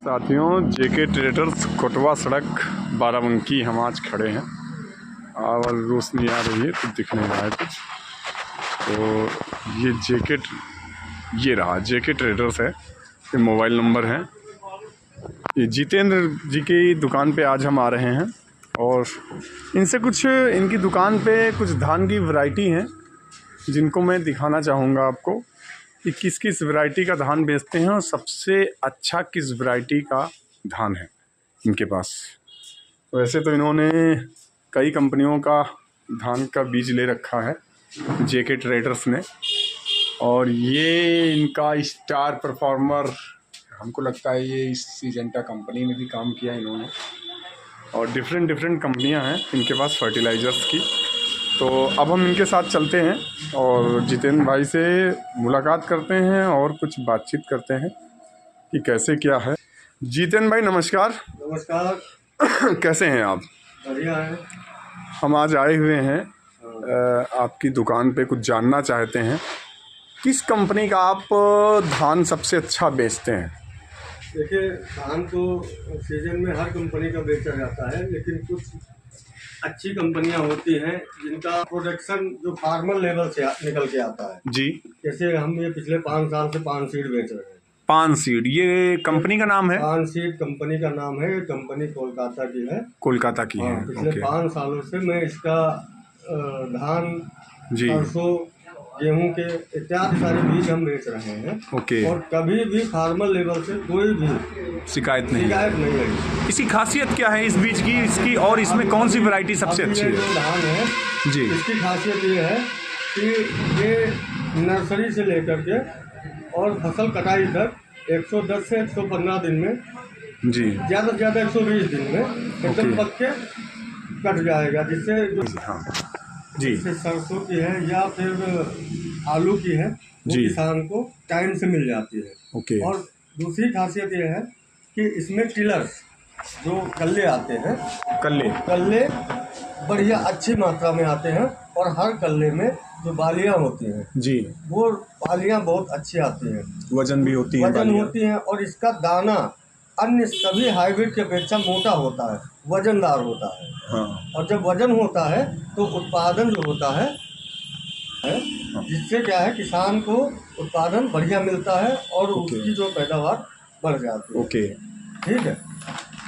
साथियों, जेके ट्रेडर्स कोटवा सड़क बाराबंकी हम आज खड़े हैं और रोशनी आ रही है तो दिख नहीं रहा है कुछ। तो ये रहा जेके ट्रेडर्स है, ये मोबाइल नंबर है। ये जितेंद्र जी की दुकान पे आज हम आ रहे हैं और इनसे कुछ इनकी दुकान पे कुछ धान की वैरायटी हैं जिनको मैं दिखाना चाहूँगा आपको कि किस किस वैरायटी का धान बेचते हैं और सबसे अच्छा किस वैरायटी का धान है इनके पास। वैसे तो इन्होंने कई कंपनियों का धान का बीज ले रखा है जेके ट्रेडर्स ने, और ये इनका स्टार परफॉर्मर, हमको लगता है ये इस सिजेंटा कंपनी में भी काम किया इन्होंने, और डिफरेंट कंपनियां हैं इनके पास फर्टिलाइज़र्स की। तो अब हम इनके साथ चलते हैं और जितेंद्र भाई से मुलाकात करते हैं और कुछ बातचीत करते हैं कि कैसे क्या है। जितेंद्र भाई नमस्कार। नमस्कार। कैसे हैं आप? बढ़िया है। हम आज आए हुए हैं आपकी दुकान पे, कुछ जानना चाहते हैं किस कंपनी का आप धान सबसे अच्छा बेचते हैं? देखिए, धान तो सीजन में हर कंपनी का बेचा जाता है, लेकिन कुछ अच्छी कंपनियां होती हैं जिनका प्रोडक्शन जो फार्मर लेवल से निकल के आता है। जी, जैसे हम ये पिछले 5 साल से पान सीड बेच रहे हैं। पान सीड, ये कंपनी का नाम है? पान सीड कंपनी का नाम है। कंपनी कोलकाता की है। कोलकाता की है। पिछले 5 सालों से मैं इसका धान, सरसों, गेहूं के इत्यादि सारे बीज हम बेच रहे हैं। और कभी भी फार्मर लेवल से कोई भी शिकायत नहीं है। इसकी खासियत क्या है इस बीज की, इसकी और इसमें कौन सी वैरायटी सबसे अच्छी है? जो धान है जी, इसकी खासियत ये है कि ये नर्सरी से लेकर के और फसल कटाई तक 110 से 115 दिन में जी, ज़्यादा से ज़्यादा 120 दिन में एकदम पक के कट जाएगा। जिससे जी, सरसों की है या फिर आलू की है, वो किसान को टाइम से मिल जाती है। और दूसरी खासियत ये है कि इसमें टिलर्स जो कल्ले आते हैं, कल्ले बढ़िया अच्छी मात्रा में आते हैं, और हर कल्ले में जो बालियां होती हैं जी, वो बालियां बहुत अच्छी आती हैं, वजन भी होती है, और इसका दाना अन्य सभी हाइब्रिड के अपेक्षा मोटा होता है, वजनदार होता है। हाँ। और जब वजन होता है तो उत्पादन जो होता है जिससे क्या है, किसान को उत्पादन बढ़िया मिलता है और उसकी जो पैदावार बढ़ जाती है। ठीक है।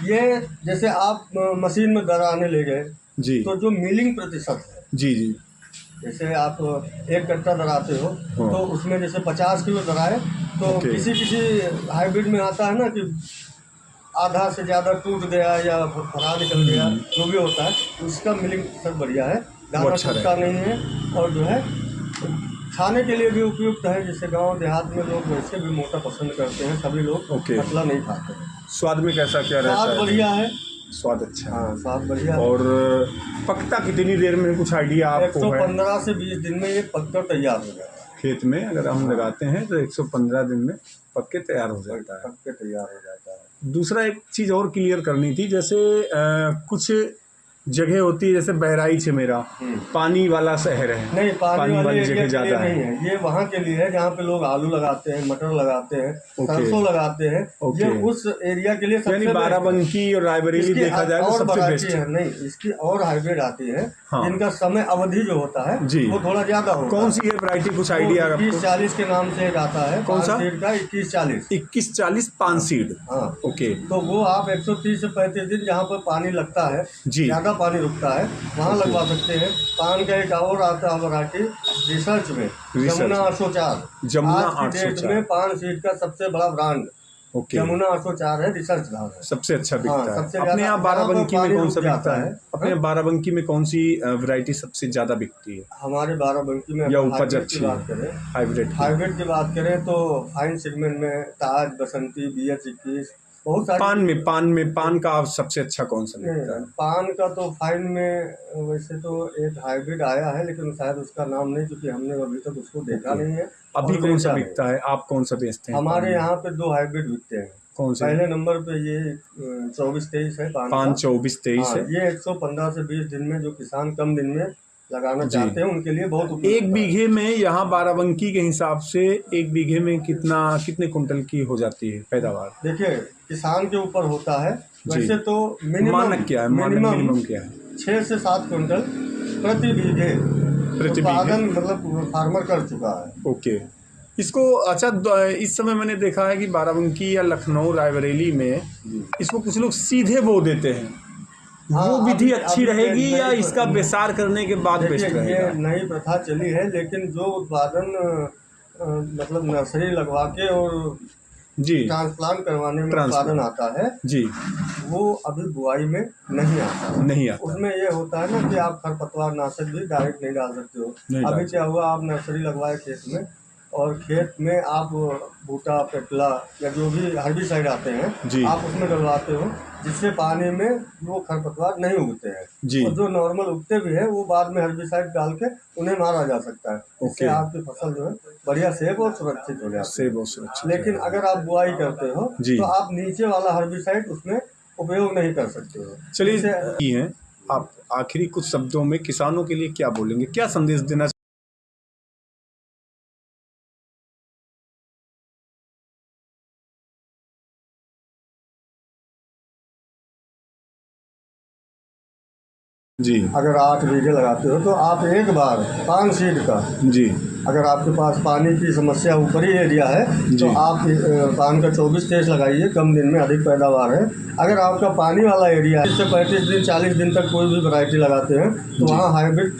ये जैसे आप मशीन में दराने ले गए जी, तो जो मिलिंग प्रतिशत है जी, जैसे आप 1 कट्टा दराते हो तो उसमें जैसे 50 किलो दराए तो किसी हाइब्रिड में आता है ना कि आधा से ज़्यादा टूट गया या फरा निकल गया, जो भी होता है उसका मिलिंग प्रतिशत बढ़िया है, दाना टूटता नहीं है, और जो है खाने के लिए भी उपयुक्त है। जैसे गांव देहात में लोग वैसे भी मोटा पसंद करते हैं, सभी लोग पतला नहीं खाते हैं। स्वाद में कैसा क्या रहता है? स्वाद बढ़िया है। स्वाद अच्छा? हाँ, स्वाद बढ़िया। और पकता कितनी देर में, कुछ आइडिया आपको है? 115 से 20 दिन में ये पककर तैयार हो जाता है। खेत में अगर हम लगाते हैं तो 115 दिन में पक के तैयार हो जाता है। पक के तैयार हो जाता है। दूसरा एक चीज़ और क्लियर करनी थी, जैसे कुछ जगह होती है, जैसे बहराइच है मेरा, पानी वाला शहर है, नहीं पानी वाली जगह ज़्यादा नहीं है। ये वहाँ के लिए है जहाँ पे लोग आलू लगाते हैं, मटर लगाते हैं, सरसों लगाते हैं। ये उस एरिया के लिए सबसे बाराबंकी और रायबरेली देखा जाए तो सबसे बेस्ट है। नहीं, इसकी और हाइब्रिड आती है जिनका समय अवधि जो होता है जी, वो थोड़ा ज्यादा होता है। कौन सी है वैरायटी, कुछ आइडिया? 2140 के नाम से एक आता है। कौन सा? 2140 पान सीड। हाँ, तो वो आप 130 से 35 दिन जहाँ पर पानी लगता है, ज्यादा पानी रुकता है, वहाँ लगवा सकते हैं। पान का एक और आता है वैरायटी रिसर्च में, जमुना 804। आज की डेट में पान सीड का सबसे बड़ा ब्रांड जमुना 804 है, रिसर्च धान है, सबसे अच्छा बिकता है। अपने यहाँ बाराबंकी में कौन सा बिकता है? अपने बाराबंकी में कौन सी वैरायटी सबसे ज्यादा बिकती है? हमारे बाराबंकी में या उपज अच्छी बात करें, हाइब्रिड की बात करें तो फाइन सेगमेंट में ताज, बसंती, BH21 बहुत सारे। पान का सबसे अच्छा कौन सा बिकता है? पान का तो फाइन में वैसे तो एक हाइब्रिड आया है, लेकिन शायद उसका नाम नहीं, क्योंकि हमने अभी तक उसको देखा नहीं है। अभी कौन सा बिकता है? आप कौन सा बेचते हैं? हमारे यहाँ पे 2 हाइब्रिड बिकते हैं। कौन से? पहले नंबर पे ये 2423 है, पान 2423 है। ये 115 से 20 दिन में जो किसान कम दिन में लगाना चाहते हैं उनके लिए बहुत उपयोगी एक बीघे में यहाँ बाराबंकी के हिसाब से एक बीघे में कितने कुंटल की हो जाती है पैदावार? देखिए, किसान के ऊपर होता है। वैसे तो मानक क्या है? मिनिमम क्या है? 6 से 7 क्विंटल प्रति बीघे उत्पादन मतलब फार्मर कर चुका है। ओके। इसको अच्छा, इस समय मैंने देखा है कि बाराबंकी या लखनऊ, रायबरेली में इसको कुछ लोग सीधे बो देते हैं। वो विधि अच्छी रहेगी या इसका बेसार करने के बाद बेस्ट रहेगा? ये नई प्रथा चली है, लेकिन जो उत्पादन मतलब नर्सरी लगवा के और ट्रांसप्लांट करवाने में उत्पादन आता है जी, वो अभी बुआई में नहीं आता। उसमें ये होता है ना कि आप खरपतवार नाशक भी डायरेक्ट नहीं डाल सकते हो। अभी क्या हुआ, आप नर्सरी लगवाए खेत में और खेत में आप बूटा, पेटला या जो भी हर्बिसाइड आते हैं आप उसमें डलवाते हो, जिससे पानी में वो खरपतवार नहीं उगते हैं। और जो नॉर्मल उगते भी है वो बाद में हर्बिसाइड डाल के उन्हें मारा जा सकता है। इससे आपकी फसल जो है बढ़िया सेफ और सुरक्षित हो जाती है। लेकिन अगर आप बुआई करते हो तो आप नीचे वाला हर्बिसाइड उसमें उपयोग नहीं कर सकते हो। चलिए, आप आखिरी कुछ शब्दों में किसानों के लिए क्या बोलेंगे, क्या संदेश देना? जी, अगर 8 बीघे लगाते हो तो आप एक बार पान सीड का जी, अगर आपके पास पानी की समस्या ऊपरी एरिया है तो आप पान का 24-23 लगाइए, कम दिन में अधिक पैदावार है। अगर आपका पानी वाला एरिया है, इससे 35 दिन 40 दिन तक कोई भी वैरायटी लगाते हैं तो वहाँ हाइब्रिड